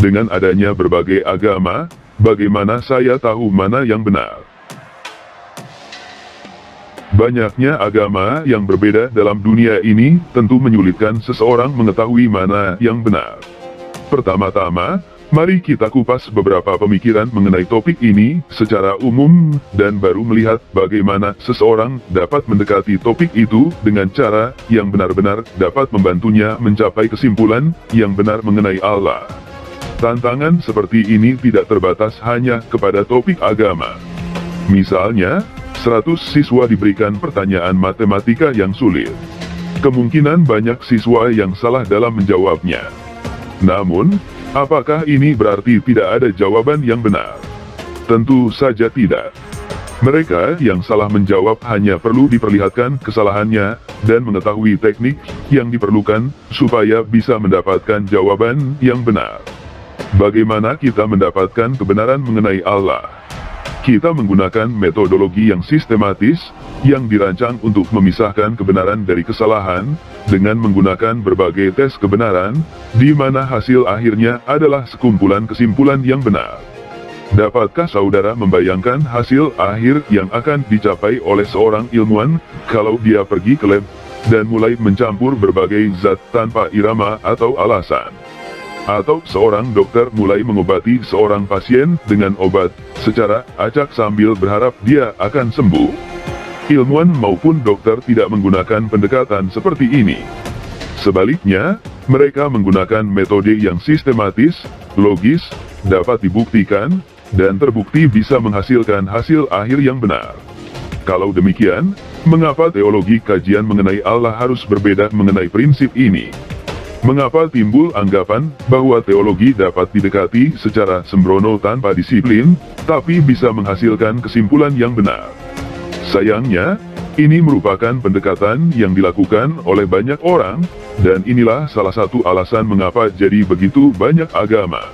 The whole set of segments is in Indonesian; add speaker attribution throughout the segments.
Speaker 1: Dengan adanya berbagai agama, bagaimana saya tahu mana yang benar? Banyaknya agama yang berbeda dalam dunia ini tentu menyulitkan seseorang mengetahui mana yang benar. Pertama-tama, mari kita kupas beberapa pemikiran mengenai topik ini secara umum dan baru melihat bagaimana seseorang dapat mendekati topik itu dengan cara yang benar-benar dapat membantunya mencapai kesimpulan yang benar mengenai Allah. Tantangan seperti ini tidak terbatas hanya kepada topik agama. Misalnya, 100 siswa diberikan pertanyaan matematika yang sulit. Kemungkinan banyak siswa yang salah dalam menjawabnya. Namun, apakah ini berarti tidak ada jawaban yang benar? Tentu saja tidak. Mereka yang salah menjawab hanya perlu diperlihatkan kesalahannya dan mengetahui teknik yang diperlukan supaya bisa mendapatkan jawaban yang benar. Bagaimana kita mendapatkan kebenaran mengenai Allah? Kita menggunakan metodologi yang sistematis, yang dirancang untuk memisahkan kebenaran dari kesalahan, dengan menggunakan berbagai tes kebenaran, di mana hasil akhirnya adalah sekumpulan kesimpulan yang benar. Dapatkah saudara membayangkan hasil akhir yang akan dicapai oleh seorang ilmuwan, kalau dia pergi ke lab, dan mulai mencampur berbagai zat tanpa irama atau alasan? Atau seorang dokter mulai mengobati seorang pasien dengan obat secara acak sambil berharap dia akan sembuh. Ilmuwan maupun dokter tidak menggunakan pendekatan seperti ini. Sebaliknya, mereka menggunakan metode yang sistematis, logis, dapat dibuktikan, dan terbukti bisa menghasilkan hasil akhir yang benar. Kalau demikian, mengapa teologi kajian mengenai Allah harus berbeda mengenai prinsip ini? Mengapa timbul anggapan bahwa teologi dapat didekati secara sembrono tanpa disiplin, tapi bisa menghasilkan kesimpulan yang benar? Sayangnya, ini merupakan pendekatan yang dilakukan oleh banyak orang, dan inilah salah satu alasan mengapa jadi begitu banyak agama.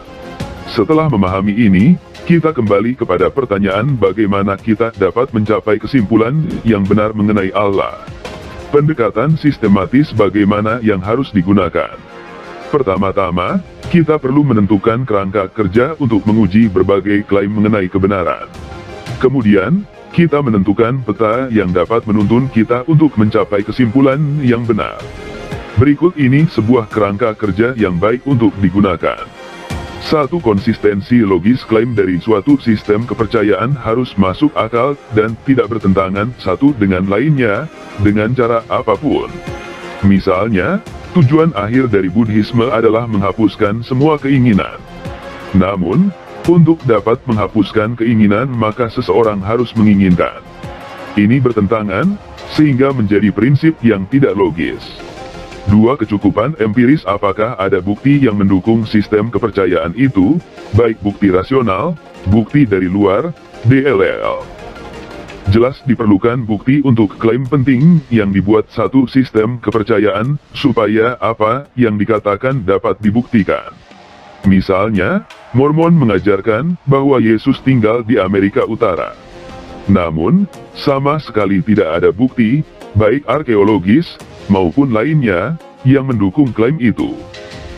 Speaker 1: Setelah memahami ini, kita kembali kepada pertanyaan bagaimana kita dapat mencapai kesimpulan yang benar mengenai Allah. Pendekatan sistematis bagaimana yang harus digunakan? Pertama-tama, kita perlu menentukan kerangka kerja untuk menguji berbagai klaim mengenai kebenaran. Kemudian, kita menentukan peta yang dapat menuntun kita untuk mencapai kesimpulan yang benar. Berikut ini sebuah kerangka kerja yang baik untuk digunakan. 1. Konsistensi logis klaim dari suatu sistem kepercayaan harus masuk akal dan tidak bertentangan satu dengan lainnya, dengan cara apapun. Misalnya, tujuan akhir dari Buddhisme adalah menghapuskan semua keinginan. Namun, untuk dapat menghapuskan keinginan maka seseorang harus menginginkan. Ini bertentangan, sehingga menjadi prinsip yang tidak logis. 2. Kecukupan empiris apakah ada bukti yang mendukung sistem kepercayaan itu, baik bukti rasional, bukti dari luar, DLL. Jelas diperlukan bukti untuk klaim penting yang dibuat satu sistem kepercayaan, supaya apa yang dikatakan dapat dibuktikan. Misalnya, Mormon mengajarkan bahwa Yesus tinggal di Amerika Utara. Namun, sama sekali tidak ada bukti, baik arkeologis, maupun lainnya, yang mendukung klaim itu.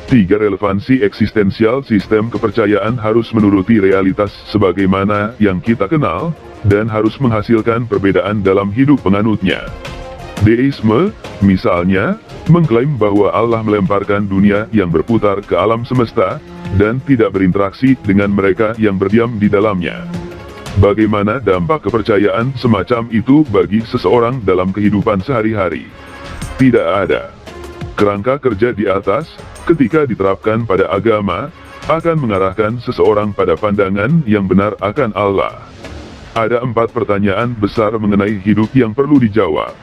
Speaker 1: 3. Relevansi eksistensial sistem kepercayaan harus menuruti realitas sebagaimana yang kita kenal, dan harus menghasilkan perbedaan dalam hidup penganutnya. Deisme, misalnya, mengklaim bahwa Allah melemparkan dunia yang berputar ke alam semesta, dan tidak berinteraksi dengan mereka yang berdiam di dalamnya. Bagaimana dampak kepercayaan semacam itu bagi seseorang dalam kehidupan sehari-hari? Tidak ada. Kerangka kerja di atas, ketika diterapkan pada agama, akan mengarahkan seseorang pada pandangan yang benar akan Allah. Ada 4 pertanyaan besar mengenai hidup yang perlu dijawab.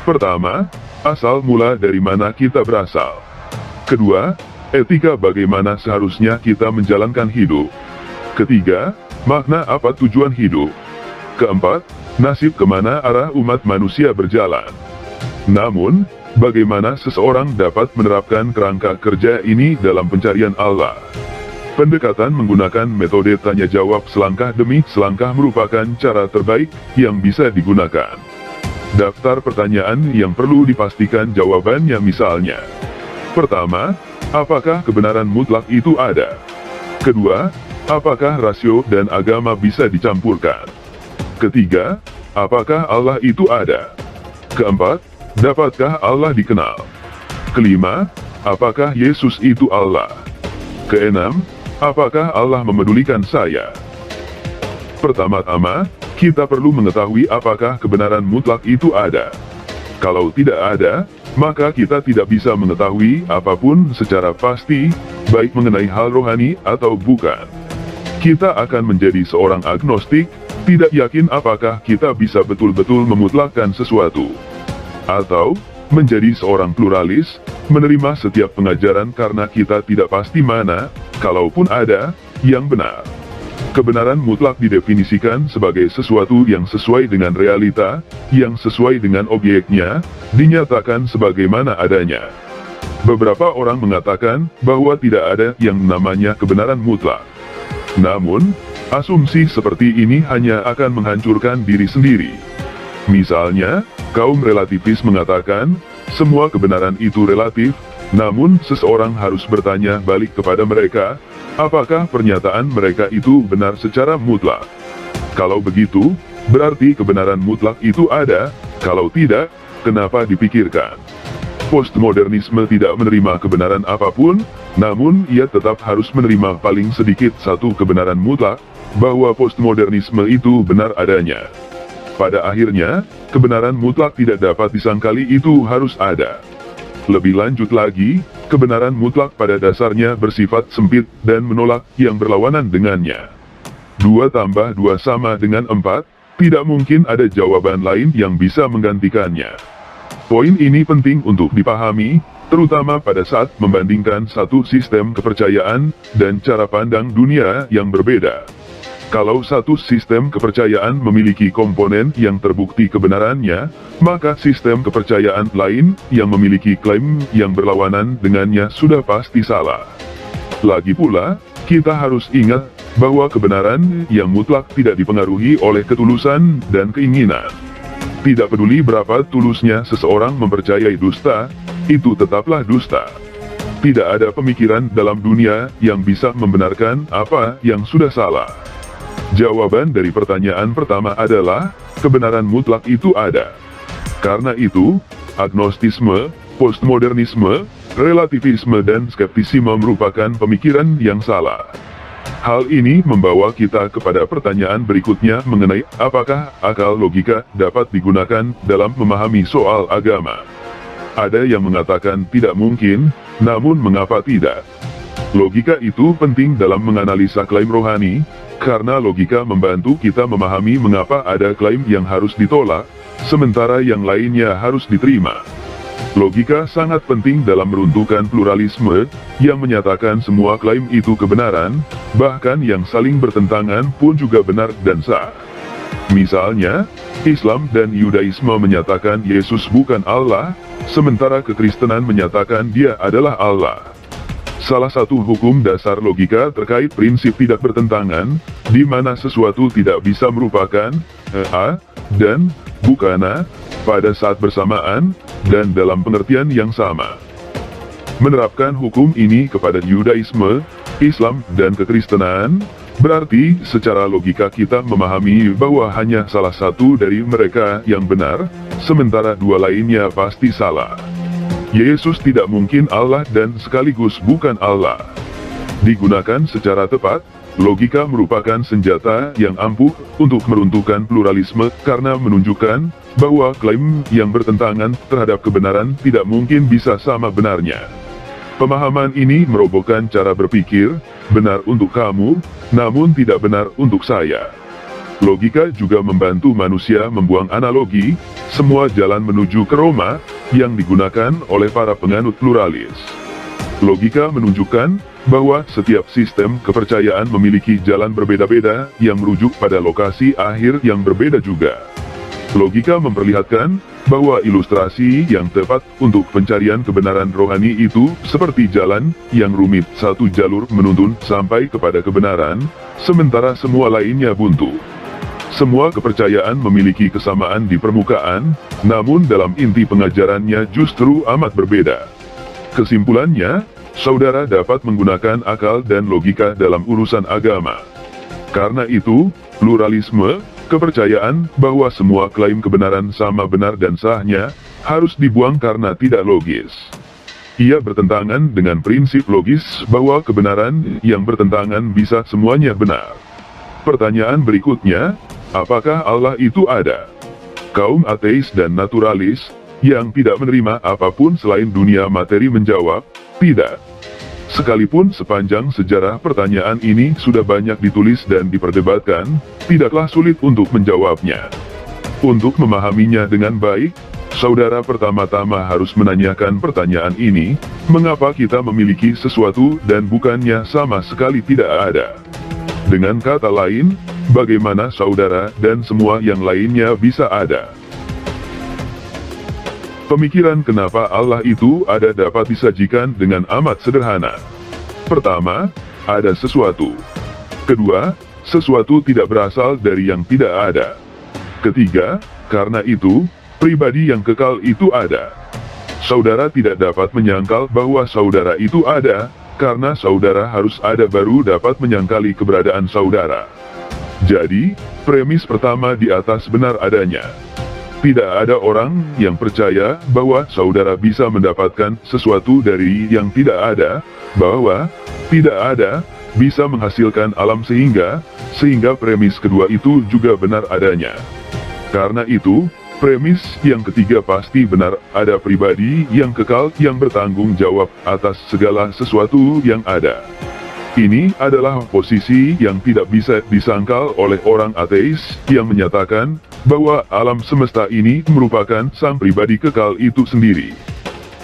Speaker 1: Pertama, asal mula dari mana kita berasal. Kedua, etika bagaimana seharusnya kita menjalankan hidup. Ketiga, makna apa tujuan hidup. Keempat, nasib kemana arah umat manusia berjalan. Namun, bagaimana seseorang dapat menerapkan kerangka kerja ini dalam pencarian Allah? Pendekatan menggunakan metode tanya jawab selangkah demi selangkah merupakan cara terbaik yang bisa digunakan. Daftar pertanyaan yang perlu dipastikan jawabannya misalnya. Pertama, apakah kebenaran mutlak itu ada? Kedua, apakah rasio dan agama bisa dicampurkan? Ketiga, apakah Allah itu ada? Keempat, dapatkah Allah dikenal? Kelima, apakah Yesus itu Allah? Keenam, apakah Allah memedulikan saya? Pertama-tama, kita perlu mengetahui apakah kebenaran mutlak itu ada. Kalau tidak ada, maka kita tidak bisa mengetahui apapun secara pasti, baik mengenai hal rohani atau bukan. Kita akan menjadi seorang agnostik, tidak yakin apakah kita bisa betul-betul memutlakkan sesuatu. Atau, menjadi seorang pluralis, menerima setiap pengajaran karena kita tidak pasti mana, kalaupun ada, yang benar. Kebenaran mutlak didefinisikan sebagai sesuatu yang sesuai dengan realita, yang sesuai dengan objeknya, dinyatakan sebagaimana adanya. Beberapa orang mengatakan bahwa tidak ada yang namanya kebenaran mutlak. Namun, asumsi seperti ini hanya akan menghancurkan diri sendiri. Misalnya, kaum relativis mengatakan, semua kebenaran itu relatif, namun seseorang harus bertanya balik kepada mereka, apakah pernyataan mereka itu benar secara mutlak? Kalau begitu, berarti kebenaran mutlak itu ada, kalau tidak, kenapa dipikirkan? Postmodernisme tidak menerima kebenaran apapun, namun ia tetap harus menerima paling sedikit satu kebenaran mutlak, bahwa postmodernisme itu benar adanya. Pada akhirnya, kebenaran mutlak tidak dapat disangkali itu harus ada. Lebih lanjut lagi, kebenaran mutlak pada dasarnya bersifat sempit dan menolak yang berlawanan dengannya. 2 tambah 2 sama dengan 4, tidak mungkin ada jawaban lain yang bisa menggantikannya. Poin ini penting untuk dipahami, terutama pada saat membandingkan satu sistem kepercayaan dan cara pandang dunia yang berbeda. Kalau satu sistem kepercayaan memiliki komponen yang terbukti kebenarannya, maka sistem kepercayaan lain yang memiliki klaim yang berlawanan dengannya sudah pasti salah. Lagi pula, kita harus ingat bahwa kebenaran yang mutlak tidak dipengaruhi oleh ketulusan dan keinginan. Tidak peduli berapa tulusnya seseorang mempercayai dusta, itu tetaplah dusta. Tidak ada pemikiran dalam dunia yang bisa membenarkan apa yang sudah salah. Jawaban dari pertanyaan pertama adalah, kebenaran mutlak itu ada. Karena itu, agnostisme, postmodernisme, relativisme dan skeptisisme merupakan pemikiran yang salah. Hal ini membawa kita kepada pertanyaan berikutnya mengenai apakah akal logika dapat digunakan dalam memahami soal agama. Ada yang mengatakan tidak mungkin, namun mengapa tidak? Logika itu penting dalam menganalisa klaim rohani, karena logika membantu kita memahami mengapa ada klaim yang harus ditolak, sementara yang lainnya harus diterima. Logika sangat penting dalam meruntuhkan pluralisme, yang menyatakan semua klaim itu kebenaran, bahkan yang saling bertentangan pun juga benar dan sah. Misalnya, Islam dan Yudaisme menyatakan Yesus bukan Allah, sementara Kekristenan menyatakan Dia adalah Allah. Salah satu hukum dasar logika terkait prinsip tidak bertentangan, di mana sesuatu tidak bisa merupakan A dan bukan A pada saat bersamaan, dan dalam pengertian yang sama. Menerapkan hukum ini kepada Yudaisme, Islam, dan Kekristenan, berarti secara logika kita memahami bahwa hanya salah satu dari mereka yang benar, sementara dua lainnya pasti salah. Yesus tidak mungkin Allah dan sekaligus bukan Allah. Digunakan secara tepat, logika merupakan senjata yang ampuh untuk meruntuhkan pluralisme karena menunjukkan bahwa klaim yang bertentangan terhadap kebenaran tidak mungkin bisa sama benarnya. Pemahaman ini merobohkan cara berpikir, benar untuk kamu, namun tidak benar untuk saya. Logika juga membantu manusia membuang analogi, semua jalan menuju ke Roma, yang digunakan oleh para penganut pluralis. Logika menunjukkan bahwa setiap sistem kepercayaan memiliki jalan berbeda-beda yang merujuk pada lokasi akhir yang berbeda juga. Logika memperlihatkan bahwa ilustrasi yang tepat untuk pencarian kebenaran rohani itu seperti jalan yang rumit, satu jalur menuntun sampai kepada kebenaran, sementara semua lainnya buntu. Semua kepercayaan memiliki kesamaan di permukaan, namun dalam inti pengajarannya justru amat berbeda. Kesimpulannya, saudara dapat menggunakan akal dan logika dalam urusan agama. Karena itu, pluralisme, kepercayaan bahwa semua klaim kebenaran sama benar dan sahnya, harus dibuang karena tidak logis. Ia bertentangan dengan prinsip logis bahwa kebenaran yang bertentangan bisa semuanya benar. Pertanyaan berikutnya, apakah Allah itu ada? Kaum ateis dan naturalis, yang tidak menerima apapun selain dunia materi menjawab, tidak. Sekalipun sepanjang sejarah pertanyaan ini sudah banyak ditulis dan diperdebatkan, tidaklah sulit untuk menjawabnya. Untuk memahaminya dengan baik, saudara pertama-tama harus menanyakan pertanyaan ini, mengapa kita memiliki sesuatu dan bukannya sama sekali tidak ada? Dengan kata lain, bagaimana saudara dan semua yang lainnya bisa ada? Pemikiran kenapa Allah itu ada dapat disajikan dengan amat sederhana. Pertama, ada sesuatu. Kedua, sesuatu tidak berasal dari yang tidak ada. Ketiga, karena itu, pribadi yang kekal itu ada. Saudara tidak dapat menyangkal bahwa saudara itu ada, karena saudara harus ada baru dapat menyangkali keberadaan saudara. Jadi, premis pertama di atas benar adanya. Tidak ada orang yang percaya bahwa saudara bisa mendapatkan sesuatu dari yang tidak ada, bahwa tidak ada bisa menghasilkan alam sehingga premis kedua itu juga benar adanya. Karena itu, premis yang ketiga pasti benar, ada pribadi yang kekal yang bertanggung jawab atas segala sesuatu yang ada. Ini adalah posisi yang tidak bisa disangkal oleh orang ateis yang menyatakan bahwa alam semesta ini merupakan sang pribadi kekal itu sendiri.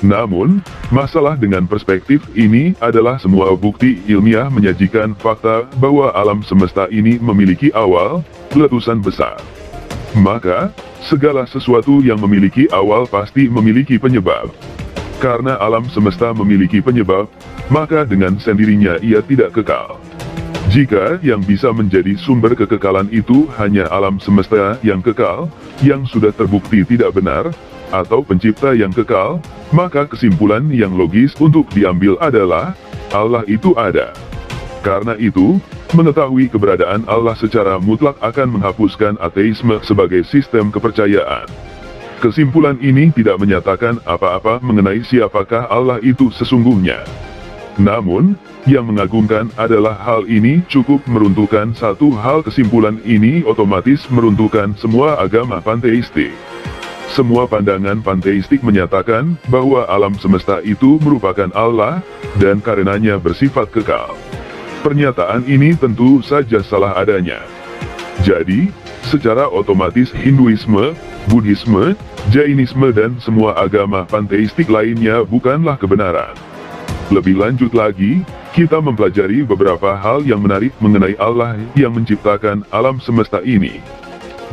Speaker 1: Namun, masalah dengan perspektif ini adalah semua bukti ilmiah menyajikan fakta bahwa alam semesta ini memiliki awal, letusan besar. Maka, segala sesuatu yang memiliki awal pasti memiliki penyebab. Karena alam semesta memiliki penyebab, maka dengan sendirinya ia tidak kekal. Jika yang bisa menjadi sumber kekekalan itu hanya alam semesta yang kekal, yang sudah terbukti tidak benar, atau pencipta yang kekal, maka kesimpulan yang logis untuk diambil adalah, Allah itu ada. Karena itu, mengetahui keberadaan Allah secara mutlak akan menghapuskan ateisme sebagai sistem kepercayaan. Kesimpulan ini tidak menyatakan apa-apa mengenai siapakah Allah itu sesungguhnya. Namun, yang mengagumkan adalah hal ini cukup meruntuhkan satu hal. Kesimpulan ini otomatis meruntuhkan semua agama panteistik. Semua pandangan panteistik menyatakan bahwa alam semesta itu merupakan Allah, dan karenanya bersifat kekal. Pernyataan ini tentu saja salah adanya. Jadi, secara otomatis Hinduisme, Buddhisme, Jainisme dan semua agama panteistik lainnya bukanlah kebenaran. Lebih lanjut lagi, kita mempelajari beberapa hal yang menarik mengenai Allah yang menciptakan alam semesta ini.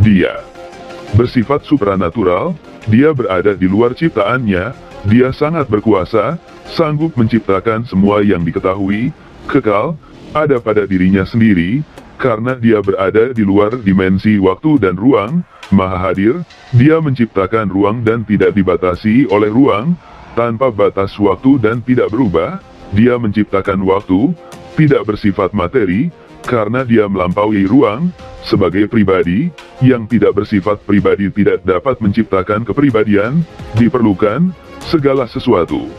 Speaker 1: Dia bersifat supranatural, dia berada di luar ciptaannya, dia sangat berkuasa, sanggup menciptakan semua yang diketahui, kekal, ada pada dirinya sendiri, karena dia berada di luar dimensi waktu dan ruang, maha hadir, dia menciptakan ruang dan tidak dibatasi oleh ruang, tanpa batas waktu dan tidak berubah, dia menciptakan waktu, tidak bersifat materi, karena dia melampaui ruang, sebagai pribadi, yang tidak bersifat pribadi tidak dapat menciptakan kepribadian, diperlukan, segala sesuatu.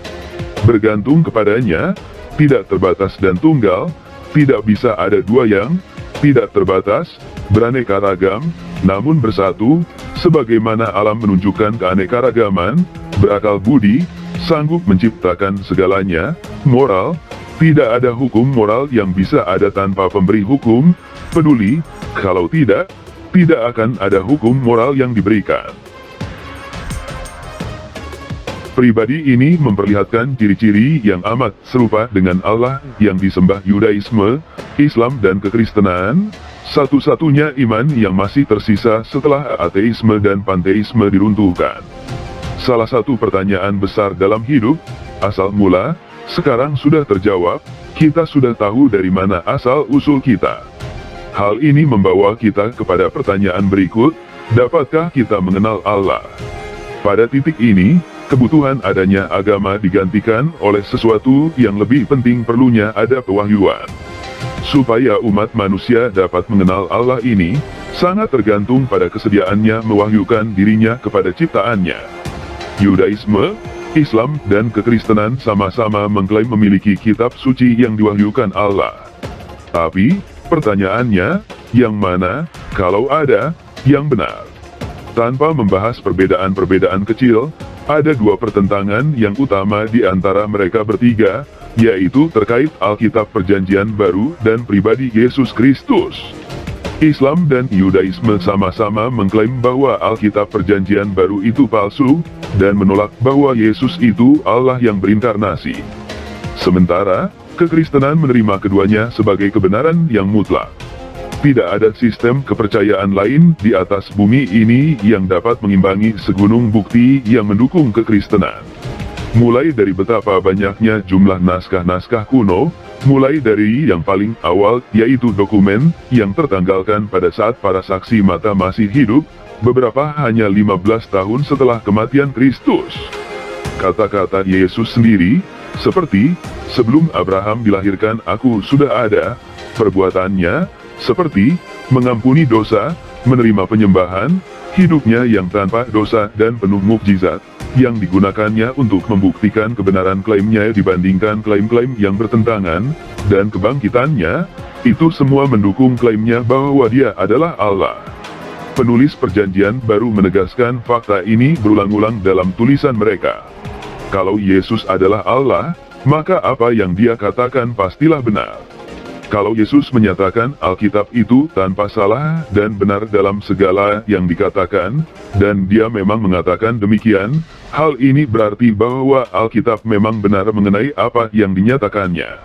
Speaker 1: Bergantung kepadanya, tidak terbatas dan tunggal, tidak bisa ada dua yang, tidak terbatas, beraneka ragam, namun bersatu, sebagaimana alam menunjukkan keanekaragaman, berakal budi, sanggup menciptakan segalanya, moral, tidak ada hukum moral yang bisa ada tanpa pemberi hukum, peduli, kalau tidak akan ada hukum moral yang diberikan. Pribadi ini memperlihatkan ciri-ciri yang amat serupa dengan Allah yang disembah Yudaisme, Islam dan Kekristenan, satu-satunya iman yang masih tersisa setelah ateisme dan panteisme diruntuhkan. Salah satu pertanyaan besar dalam hidup, asal mula, sekarang sudah terjawab, kita sudah tahu dari mana asal-usul kita. Hal ini membawa kita kepada pertanyaan berikut, dapatkah kita mengenal Allah? Pada titik ini, kebutuhan adanya agama digantikan oleh sesuatu yang lebih penting, perlunya ada pewahyuan. Supaya umat manusia dapat mengenal Allah ini, sangat tergantung pada kesediaannya mewahyukan dirinya kepada ciptaannya. Yudaisme, Islam, dan Kekristenan sama-sama mengklaim memiliki kitab suci yang diwahyukan Allah. Tapi, pertanyaannya, yang mana, kalau ada, yang benar? Tanpa membahas perbedaan-perbedaan kecil, ada dua pertentangan yang utama di antara mereka bertiga, yaitu terkait Alkitab Perjanjian Baru dan pribadi Yesus Kristus. Islam dan Yudaisme sama-sama mengklaim bahwa Alkitab Perjanjian Baru itu palsu, dan menolak bahwa Yesus itu Allah yang berinkarnasi. Sementara, Kekristenan menerima keduanya sebagai kebenaran yang mutlak. Tidak ada sistem kepercayaan lain di atas bumi ini yang dapat mengimbangi segunung bukti yang mendukung kekristenan. Mulai dari betapa banyaknya jumlah naskah-naskah kuno, mulai dari yang paling awal yaitu dokumen yang tertanggalkan pada saat para saksi mata masih hidup, beberapa hanya 15 tahun setelah kematian Kristus. Kata-kata Yesus sendiri, seperti, sebelum Abraham dilahirkan aku sudah ada, perbuatannya, seperti, mengampuni dosa, menerima penyembahan, hidupnya yang tanpa dosa dan penuh mukjizat, yang digunakannya untuk membuktikan kebenaran klaimnya dibandingkan klaim-klaim yang bertentangan, dan kebangkitannya, itu semua mendukung klaimnya bahwa dia adalah Allah. Penulis Perjanjian Baru menegaskan fakta ini berulang-ulang dalam tulisan mereka. Kalau Yesus adalah Allah, maka apa yang dia katakan pastilah benar. Kalau Yesus menyatakan Alkitab itu tanpa salah dan benar dalam segala yang dikatakan, dan dia memang mengatakan demikian, hal ini berarti bahwa Alkitab memang benar mengenai apa yang dinyatakannya.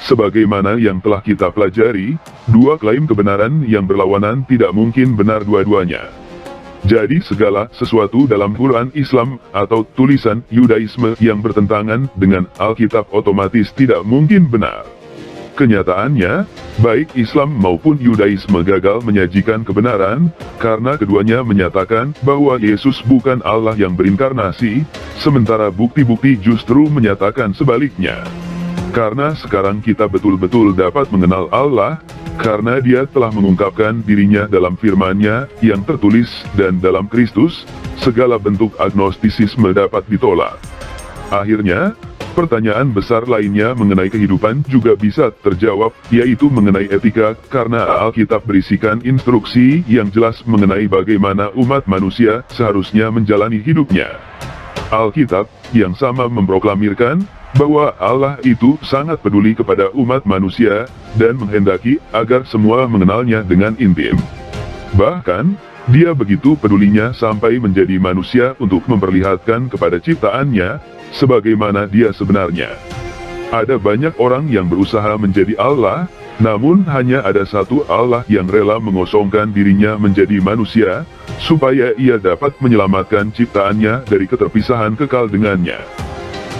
Speaker 1: Sebagaimana yang telah kita pelajari, dua klaim kebenaran yang berlawanan tidak mungkin benar dua-duanya. Jadi segala sesuatu dalam Quran Islam atau tulisan Yudaisme yang bertentangan dengan Alkitab otomatis tidak mungkin benar. Kenyataannya, baik Islam maupun Yudaisme gagal menyajikan kebenaran, karena keduanya menyatakan bahwa Yesus bukan Allah yang berinkarnasi, sementara bukti-bukti justru menyatakan sebaliknya. Karena sekarang kita betul-betul dapat mengenal Allah, karena Dia telah mengungkapkan dirinya dalam firman-Nya yang tertulis, dan dalam Kristus, segala bentuk agnostisisme dapat ditolak. Akhirnya, pertanyaan besar lainnya mengenai kehidupan juga bisa terjawab, yaitu mengenai etika, karena Alkitab berisikan instruksi yang jelas mengenai bagaimana umat manusia seharusnya menjalani hidupnya. Alkitab yang sama memproklamirkan bahwa Allah itu sangat peduli kepada umat manusia dan menghendaki agar semua mengenalnya dengan intim. Bahkan, Dia begitu pedulinya sampai menjadi manusia untuk memperlihatkan kepada ciptaannya sebagaimana Dia sebenarnya. Ada banyak orang yang berusaha menjadi Allah, namun hanya ada satu Allah yang rela mengosongkan dirinya menjadi manusia, supaya Ia dapat menyelamatkan ciptaannya dari keterpisahan kekal dengannya.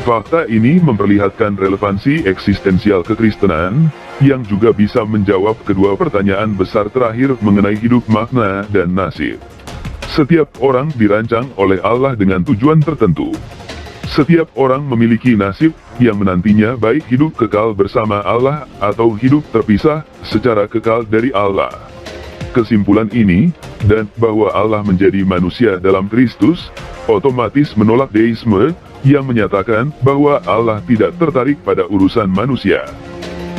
Speaker 1: Fakta ini memperlihatkan relevansi eksistensial kekristenan, yang juga bisa menjawab kedua pertanyaan besar terakhir mengenai hidup, makna, dan nasib. Setiap orang dirancang oleh Allah dengan tujuan tertentu. Setiap orang memiliki nasib yang menantinya, baik hidup kekal bersama Allah atau hidup terpisah secara kekal dari Allah. Kesimpulan ini, dan bahwa Allah menjadi manusia dalam Kristus, otomatis menolak deisme, yang menyatakan bahwa Allah tidak tertarik pada urusan manusia.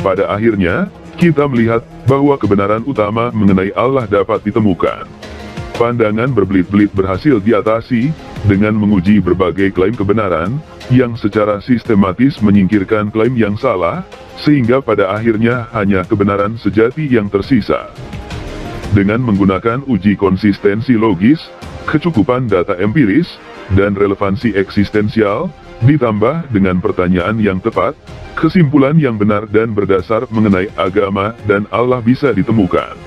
Speaker 1: Pada akhirnya, kita melihat bahwa kebenaran utama mengenai Allah dapat ditemukan. Pandangan berbelit-belit berhasil diatasi dengan menguji berbagai klaim kebenaran, yang secara sistematis menyingkirkan klaim yang salah, sehingga pada akhirnya hanya kebenaran sejati yang tersisa. Dengan menggunakan uji konsistensi logis, kecukupan data empiris, dan relevansi eksistensial, ditambah dengan pertanyaan yang tepat, kesimpulan yang benar dan berdasar mengenai agama dan Allah bisa ditemukan.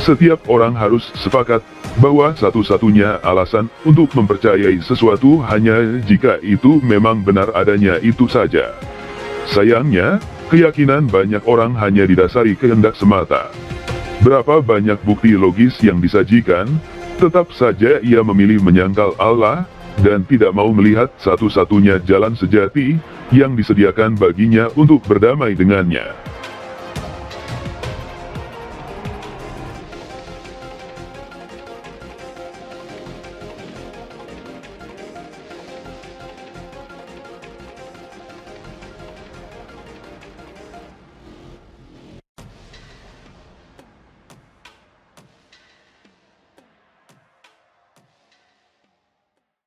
Speaker 1: Setiap orang harus sepakat bahwa satu-satunya alasan untuk mempercayai sesuatu hanya jika itu memang benar adanya itu saja. Sayangnya, keyakinan banyak orang hanya didasari kehendak semata. Berapa banyak bukti logis yang disajikan, tetap saja ia memilih menyangkal Allah, dan tidak mau melihat satu-satunya jalan sejati yang disediakan baginya untuk berdamai dengannya.